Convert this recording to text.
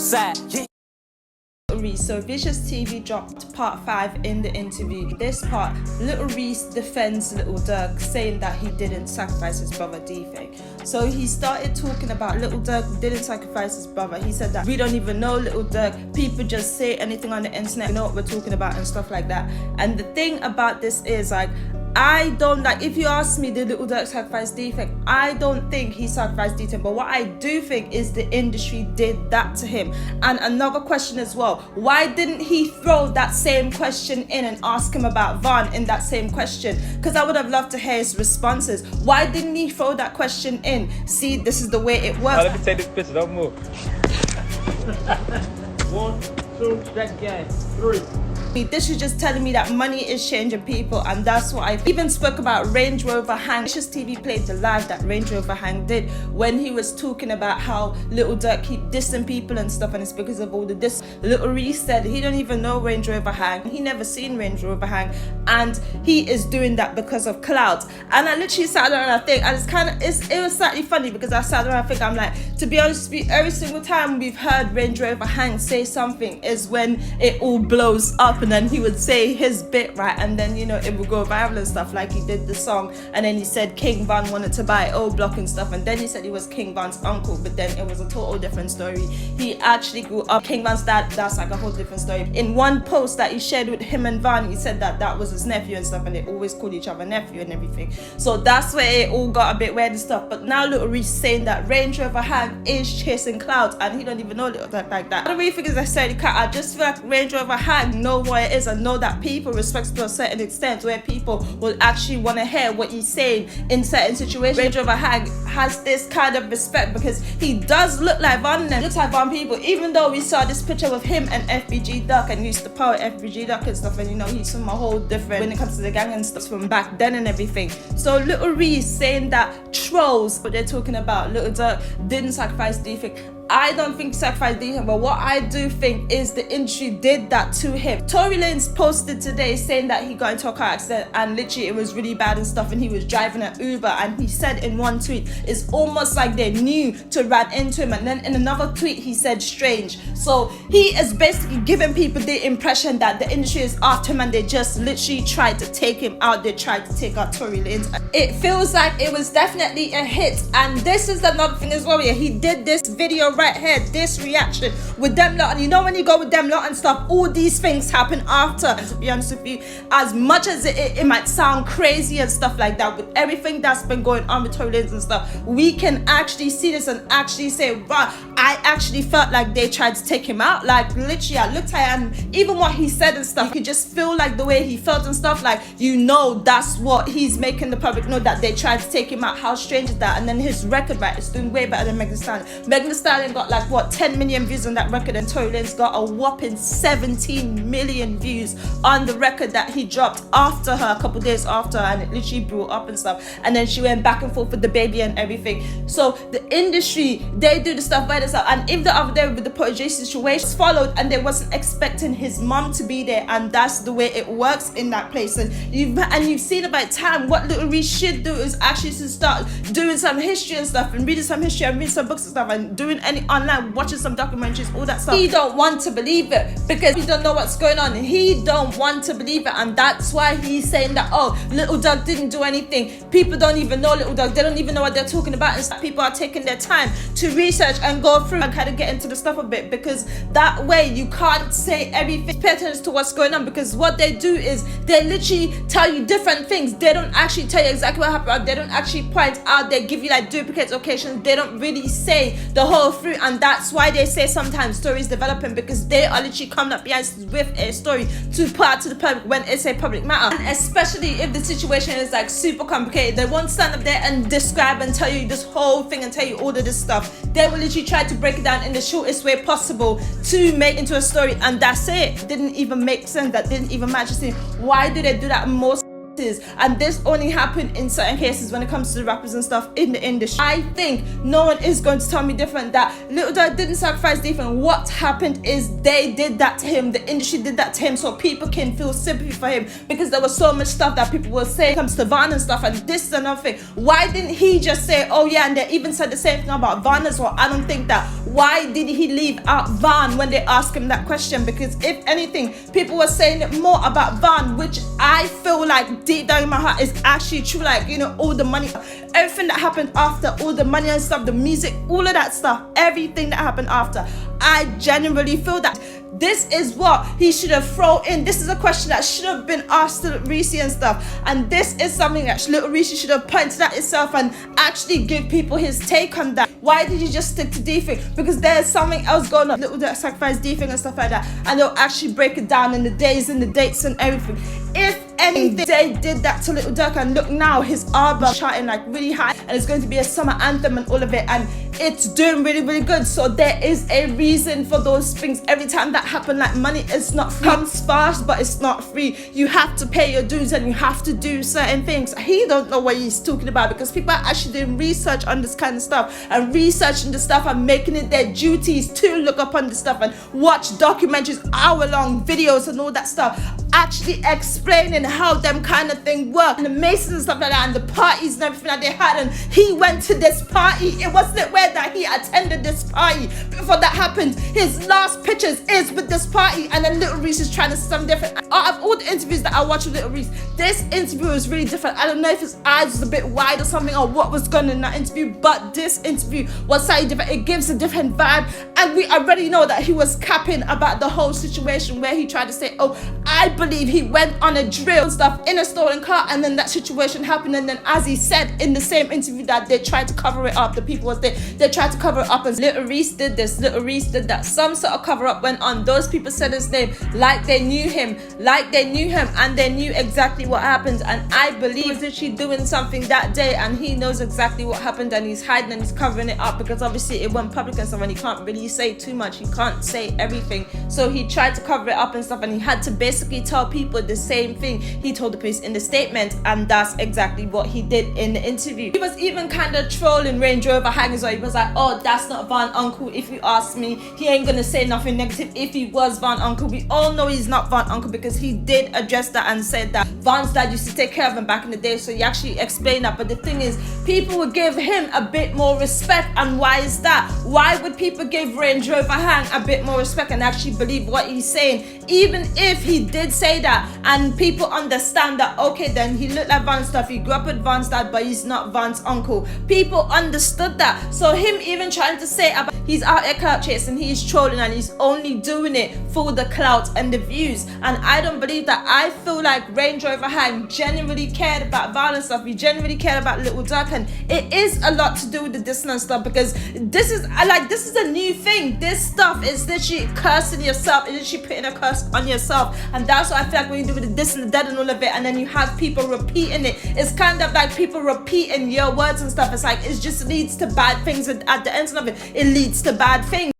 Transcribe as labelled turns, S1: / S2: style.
S1: outside.
S2: Reese. So Vicious TV dropped part 5 in the interview. This part, Little Reese defends Little Durk, saying that he didn't sacrifice his brother D-Thing. So he started talking about Little Durk didn't sacrifice his brother. He said that we don't even know Little Durk. People just say anything on the internet, you know what we're talking about and stuff like that. And the thing about this is, like, I don't, like, if you ask me, did Little Durk sacrifice D-Thing? I don't think he sacrificed D-Thing, but what I do think is the industry did that to him. And another question as well, why didn't he throw that same question in and ask him about Von in that same question? Because I would have loved to hear his responses. Why didn't he throw that question in? See, this is the way it works.
S3: Let me take this picture, don't move. 1, 2, that guy, 3.
S2: This is just telling me that money is changing people, and that's what I even spoke about. Rangeroverhang. Vicious TV played the live that Rangeroverhang did when he was talking about how Little Durk keep dissing people and stuff, and it's because of all the diss. Little Reese said he don't even know Rangeroverhang. He never seen Rangeroverhang, and he is doing that because of clout. And I literally sat there and I think, and it was slightly funny because I sat there and I think, I'm like, to be honest with you, every single time we've heard Rangeroverhang say something is when it all blows up. And then he would say his bit, right, and then, you know, it would go viral and stuff, like he did the song, and then he said King Von wanted to buy O Block and stuff, and then he said he was King Von's uncle, but then it was a total different story. He actually grew up King Von's dad. That's like a whole different story. In one post that he shared with him and Von, he said that that was his nephew and stuff, and they always called each other nephew and everything. So that's where it all got a bit weird and stuff. But now Little Reese saying that Rangeroverhang is chasing clout, and he don't even know Little Durk like that. I don't really think it's necessarily clout. I just feel like Rangeroverhang know what it is, and know that people respect to a certain extent, where people will actually want to hear what he's saying in certain situations. Rangeroverhang has this kind of respect because he does look like Von, and looks like Von people, even though we saw this picture with him and FBG Durk, and used to power FBG Durk and stuff, and you know, he's from a whole different when it comes to the gang and stuff from back then and everything. So Little Reese saying that trolls, but they're talking about Little Durk didn't sacrifice D-Thing. I don't think sacrifice D-Thing, but what I do think is the industry did that to him. Tory Lanez posted today saying that he got into a car accident and literally it was really bad and stuff, and he was driving an Uber, and he said in one tweet, it's almost like they knew to run into him, and then in another tweet he said strange. So he is basically giving people the impression that the industry is after him and they just literally tried to take him out. They tried to take out Tory Lanez. It feels like it was definitely a hit, and this is another thing as well. Yeah, he did this video right here, this reaction with them lot, and you know when you go with them lot and stuff, all these things happen after. And to be honest with you, as much as it might sound crazy and stuff like that, with everything that's been going on with Tory Lanez and stuff, we can actually see this and actually say, wow, I actually felt like they tried to take him out. Like literally, I looked at it, and even what he said and stuff, you could just feel like the way he felt and stuff, like, you know, that's what he's making the public know, that they tried to take him out. How strange is that? And then his record, right, is doing way better than Megan Thee Stallion. Megan Thee Stallion got like what, 10 million views on that record, and Tory Lanez got a whopping 17 million views on the record that he dropped after her, a couple days after, and it literally blew up and stuff. And then she went back and forth with the baby and everything. So the industry, they do the stuff by themselves. And if the other day with the Protege situation followed and they wasn't expecting his mom to be there, and that's the way it works in that place. And you've seen about time, what Little Reese should do is actually to start doing some history and stuff, and reading some history and reading some books and stuff, and doing any online, watching some documentaries, all that stuff. He don't want to believe it because he don't know what's going on. He don't want to believe it, and that's why he's saying that, oh, Little Durk didn't do anything. People don't even know Little Durk. They don't even know what they're talking about, and stuff. People are taking their time to research and go through and kind of get into the stuff a bit, because that way you can't say everything. Pay attention to what's going on, because what they do is they literally tell you different things. They don't actually tell you exactly what happened. They don't actually point out. They give you like duplicate occasions. They don't really say the whole truth, and that's why they say sometimes stories developing, because they are literally coming up behind with a story to put out to the public when it's a public matter. And especially if the situation is like super complicated, they won't stand up there and describe and tell you this whole thing and tell you all of this stuff. They will literally try to break it down in the shortest way possible to make into a story, and that's it. Didn't even make sense. That didn't even match the scene. Why do they do that most? and this only happened in certain cases when it comes to the rappers and stuff in the industry. I think no one is going to tell me different, that Little Durk didn't sacrifice different. What happened is they did that to him, the industry did that to him, so people can feel sympathy for him, because there was so much stuff that people will say when it comes to Van and stuff, and this is another thing. Why didn't he just say, oh yeah, and they even said the same thing about Van as well? I don't think that. Why did he leave out Van when they asked him that question? Because if anything, people were saying it more about Van, which I feel like deep down in my heart is actually true. Like, you know, all the money, everything that happened after, all the money and stuff, the music, all of that stuff, everything that happened after, I genuinely feel that this is what he should have thrown in. This is a question that should have been asked to Reese and stuff, and this is something that little Reese should have pointed at itself and actually give people his take on that. Why did you just stick to D-Thing? Because there's something else going on. Little Durk sacrificed D-Thing and stuff like that, and they'll actually break it down in the days and the dates and everything. If anything, they did that to Little Durk, and look now, his album charting like really high, and it's going to be a summer anthem and all of it, and it's doing really, really good. So there is a reason for those things. Every time that happens, like, money is not free. Comes fast, but it's not free. You have to pay your dues and you have to do certain things. He don't know what he's talking about, because people are actually doing research on this kind of stuff, and researching the stuff and making it their duties to look up on this stuff and watch documentaries, hour-long videos and all that stuff, actually explaining how them kind of thing work, and the Masons and stuff like that, and the parties and everything that they had. And he went to this party. It wasn't where that he attended this party before that happened. His last pictures is with this party, and then Little Reese is trying to say something different. Out of all the interviews that I watched with Little Reese, this interview was really different. I don't know if his eyes was a bit wide or something, or what was going on in that interview, but this interview was slightly different. It gives a different vibe, and we already know that he was capping about the whole situation where he tried to say, oh, I believe he went on a drill and stuff in a stolen car, and then that situation happened, and then as he said in the same interview that they tried to cover it up, the people was there, they tried to cover it up, and Little Reese did this, Little Reese did that. Some sort of cover up went on. Those people said his name like they knew him, and they knew exactly what happened, and I believe he's literally doing something that day, and he knows exactly what happened, and he's hiding and he's covering it up, because obviously it went public and stuff, and he can't really say too much, he can't say everything, so he tried to cover it up and stuff, and he had to basically tell people the same thing he told the police in the statement, and that's exactly what he did in the interview. He was even kind of trolling Rangeroverhang as well. He was like, oh, that's not Van Uncle. If you ask me, he ain't gonna say nothing negative if he was Van Uncle. We all know he's not Van Uncle, because he did address that and said that Van's dad used to take care of him back in the day, so he actually explained that. But the thing is, people would give him a bit more respect, and why is that? Why would people give Rangeroverhang a bit more respect and actually believe what he's saying, even if he did say that, and people understand that, okay, then he looked like Van's stuff, he grew up with Van's dad, but he's not Van's uncle. People understood that. So him even trying to say about he's out here clout chasing, he's trolling, and he's only doing it for the clout and the views, and I don't believe that. I feel like Rangeroverhang genuinely cared about violence stuff. He genuinely cared about Little Durk, and it is a lot to do with the dissonance stuff, because this is a new thing. This stuff is literally cursing yourself, it's literally putting a curse on yourself, and that's what I feel like when you do with the diss and the dead and all of it, and then you have people repeating it. It's kind of like people repeating your words and stuff. It's like it just leads to bad things, and at the end of it, it leads to bad things.